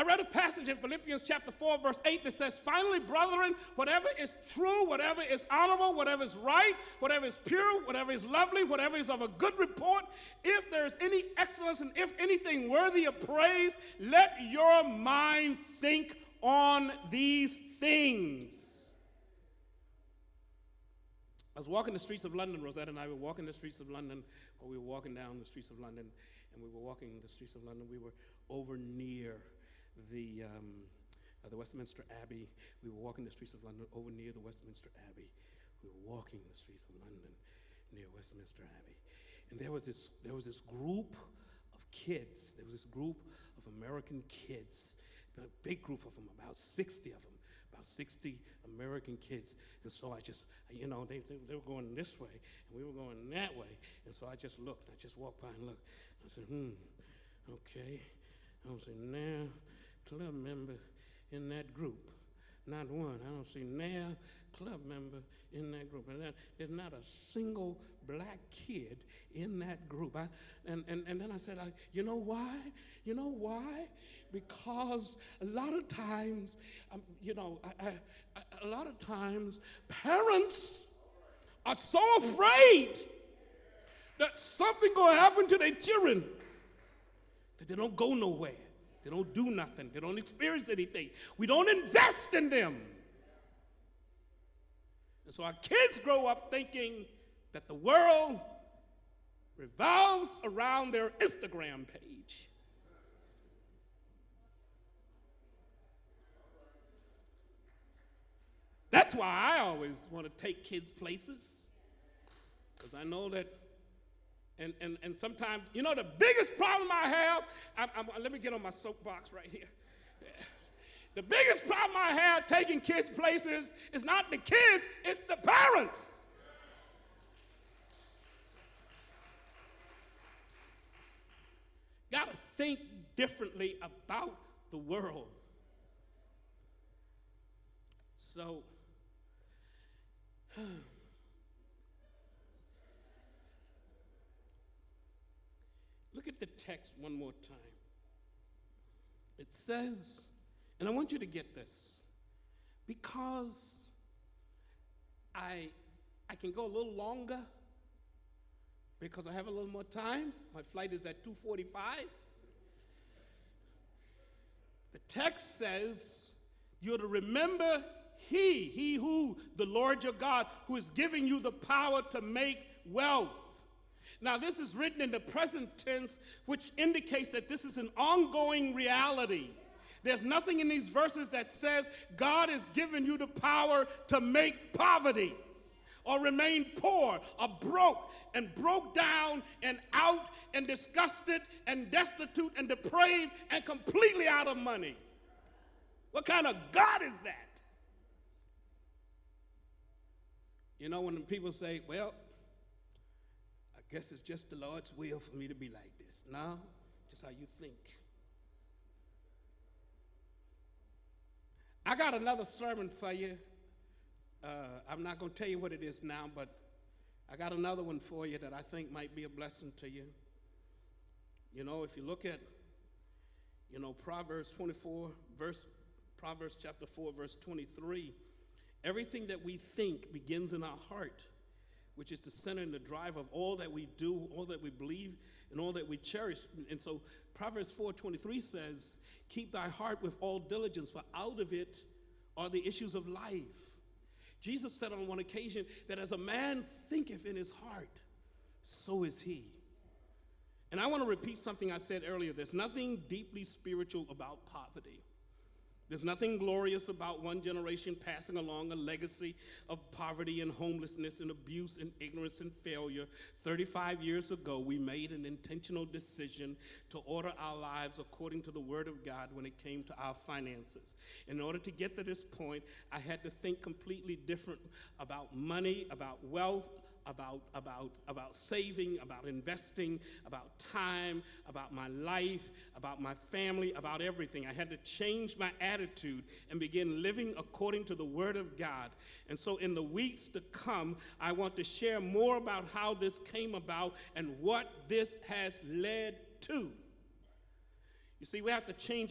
I read a passage in Philippians chapter 4, verse 8 that says, finally, brethren, whatever is true, whatever is honorable, whatever is right, whatever is pure, whatever is lovely, whatever is of a good report, if there is any excellence and if anything worthy of praise, let your mind think on these things. I was walking the streets of London. Rosetta and I were walking the streets of London, or we were walking down the streets of London, and we were walking the streets of London. We were over near the Westminster Abbey. We were walking the streets of London over near the Westminster Abbey. We were walking the streets of London near Westminster Abbey. And there was this group of kids. There was this group of American kids, a big group of them, about 60 of them, about 60 American kids. And so I just, they were going this way, and we were going that way. And so I just looked. I just walked by and looked. I said, okay. I don't see now club member in that group. Not one. I don't see now club member in that group. And there's not a single black kid in that group. And then I said, you know why? You know why? Because a lot of times, a lot of times parents are so afraid that something going to happen to their children that they don't go nowhere. They don't do nothing. They don't experience anything. We don't invest in them. And so our kids grow up thinking that the world revolves around their Instagram page. That's why I always want to take kids places, because I know that, and sometimes, the biggest problem I have, let me get on my soapbox right here. The biggest problem I have taking kids places is not the kids, it's the parents. Got to think differently about the world. So, look at the text one more time. It says, and I want you to get this, because I can go a little longer because I have a little more time. My flight is at 2:45. The text says you're to remember he who, the Lord your God, who is giving you the power to make wealth. Now, this is written in the present tense, which indicates that this is an ongoing reality. There's nothing in these verses that says God has given you the power to make poverty or remain poor or broke down and out and disgusted and destitute and depraved and completely out of money. What kind of God is that? When people say, well, I guess it's just the Lord's will for me to be like this. No, just how you think. I got another sermon for you. I'm not going to tell you what it is now, but I got another one for you that I think might be a blessing to you. If you look at, Proverbs chapter 4, verse 23, everything that we think begins in our heart, which is the center and the drive of all that we do, all that we believe, and all that we cherish. And so Proverbs 4:23 says, keep thy heart with all diligence, for out of it are the issues of life. Jesus said on one occasion that as a man thinketh in his heart, so is he. And I want to repeat something I said earlier. There's nothing deeply spiritual about poverty. There's nothing glorious about one generation passing along a legacy of poverty and homelessness and abuse and ignorance and failure. 35 years ago, we made an intentional decision to order our lives according to the Word of God when it came to our finances. In order to get to this point, I had to think completely different about money, about wealth, about saving, about investing, about time, about my life, about my family, about everything. I had to change my attitude and begin living according to the Word of God. And so in the weeks to come, I want to share more about how this came about and what this has led to. You see, we have to change our